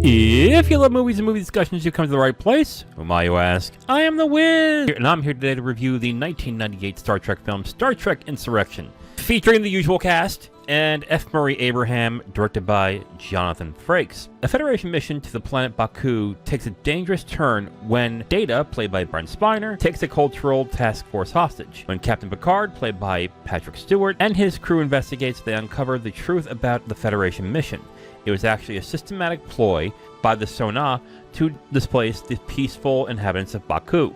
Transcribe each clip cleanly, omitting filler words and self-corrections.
If you love movies and movie discussions, you've come to the right place. Who am I, you ask? I am the Wiz, and I'm here today to review the 1998 Star Trek film, Star Trek Insurrection, featuring the usual cast and F. Murray Abraham, directed by Jonathan Frakes. A Federation mission to the planet Baku takes a dangerous turn when Data, played by Brent Spiner, takes a cultural task force hostage. When Captain Picard, played by Patrick Stewart, and his crew investigates, they uncover the truth about the Federation mission. It was actually a systematic ploy by the Son'a to displace the peaceful inhabitants of Baku.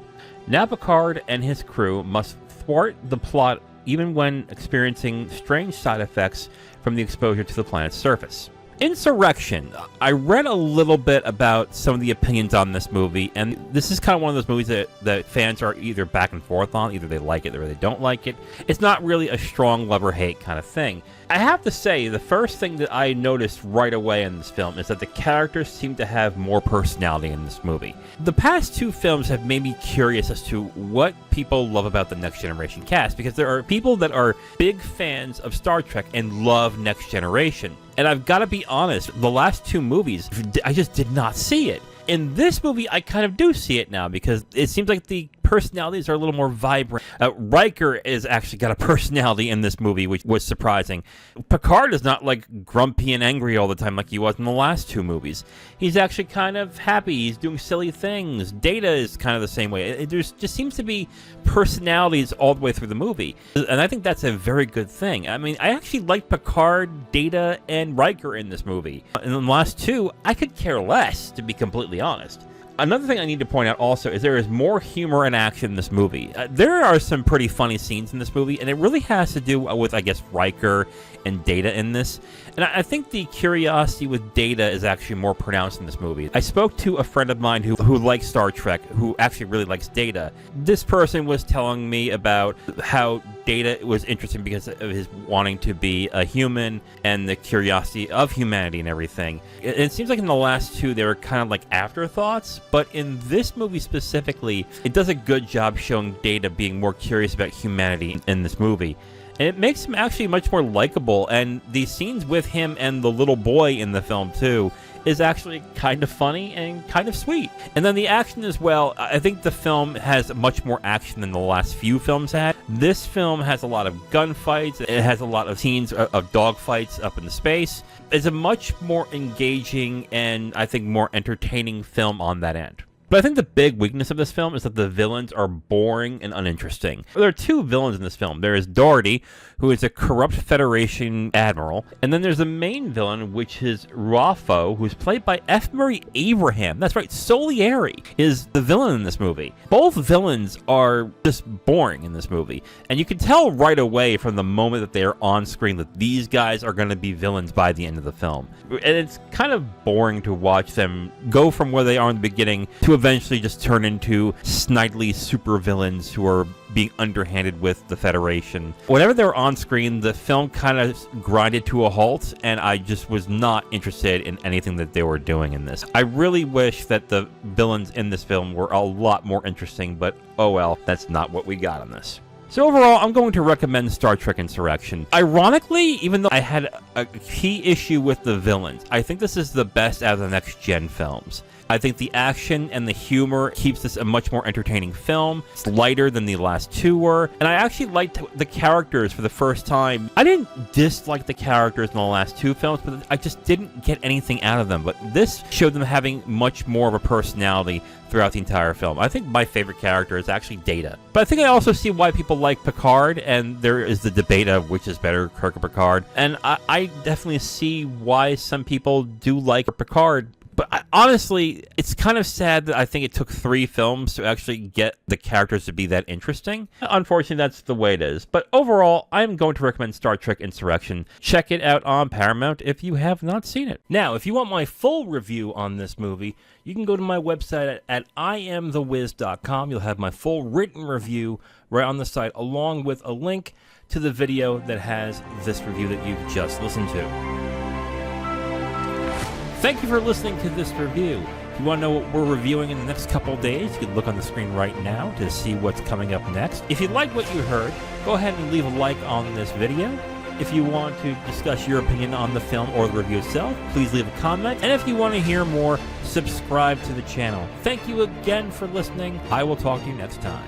Now Picard and his crew must thwart the plot even when experiencing strange side effects from the exposure to the planet's surface. Insurrection. I read a little bit about some of the opinions on this movie, and this is kind of one of those movies that fans are either back and forth on. Either they like it or they don't like it. It's not really a strong love or hate kind of thing. I have to say, the first thing that I noticed right away in this film is that the characters seem to have more personality in this movie. The past two films have made me curious as to what people love about the Next Generation cast, because there are people that are big fans of Star Trek and love Next Generation. And I've got to be honest, the last two movies, I just did not see it. In this movie, I kind of do see it now, because it seems like the personalities are a little more vibrant. Riker has actually got a personality in this movie, which was surprising. Picard is not like grumpy and angry all the time like he was in the last two movies. He's actually kind of happy. He's doing silly things. Data is kind of the same way. There just seems to be personalities all the way through the movie. And I think that's a very good thing. I mean, I actually like Picard, Data, and Riker in this movie. In the last two, I could care less, to be completely honest. Another thing I need to point out also is there is more humor and action in this movie. There are some pretty funny scenes in this movie, and it really has to do with, I guess, Riker and Data in this. And I think the curiosity with Data is actually more pronounced in this movie. I spoke to a friend of mine who likes Star Trek, who actually really likes Data. This person was telling me about how Data was interesting because of his wanting to be a human and the curiosity of humanity and everything. It seems like in the last two, they were kind of like afterthoughts, but in this movie specifically, it does a good job showing Data being more curious about humanity in this movie. And it makes him actually much more likable, and the scenes with him and the little boy in the film, too, is actually kind of funny and kind of sweet. And then the action as well, I think the film has much more action than the last few films had. This film has a lot of gunfights, it has a lot of scenes of dogfights up in space. It's a much more engaging and, I think, more entertaining film on that end. But I think the big weakness of this film is that the villains are boring and uninteresting. There are two villains in this film. There is Doherty, who is a corrupt Federation admiral, and then there's the main villain, which is Rafo, who's played by F. Murray Abraham. That's right, Solieri is the villain in this movie. Both villains are just boring in this movie, and you can tell right away from the moment that they are on screen that these guys are going to be villains by the end of the film. And it's kind of boring to watch them go from where they are in the beginning to eventually just turn into snidely supervillains who are being underhanded with the Federation. Whenever they were on screen, the film kind of grinded to a halt, and I just was not interested in anything that they were doing in this. I really wish that the villains in this film were a lot more interesting, but oh well, that's not what we got on this. So overall, I'm going to recommend Star Trek Insurrection. Ironically, even though I had a key issue with the villains, I think this is the best out of the Next Gen films. I think the action and the humor keeps this a much more entertaining film. It's lighter than the last two were, and I actually liked the characters for the first time. I didn't dislike the characters in the last two films, but I just didn't get anything out of them. But this showed them having much more of a personality throughout the entire film. I think my favorite character is actually Data. But I think I also see why people like Picard, and there is the debate of which is better, Kirk or Picard. And I definitely see why some people do like Picard. But honestly, it's kind of sad that I think it took 3 films to actually get the characters to be that interesting. Unfortunately, that's the way it is. But overall, I'm going to recommend Star Trek Insurrection. Check it out on Paramount if you have not seen it. Now, if you want my full review on this movie, you can go to my website at IamTheWiz.com. You'll have my full written review right on the site, along with a link to the video that has this review that you've just listened to. Thank you for listening to this review. If you want to know what we're reviewing in the next couple of days, you can look on the screen right now to see what's coming up next. If you liked what you heard, go ahead and leave a like on this video. If you want to discuss your opinion on the film or the review itself, please leave a comment. And if you want to hear more, subscribe to the channel. Thank you again for listening. I will talk to you next time.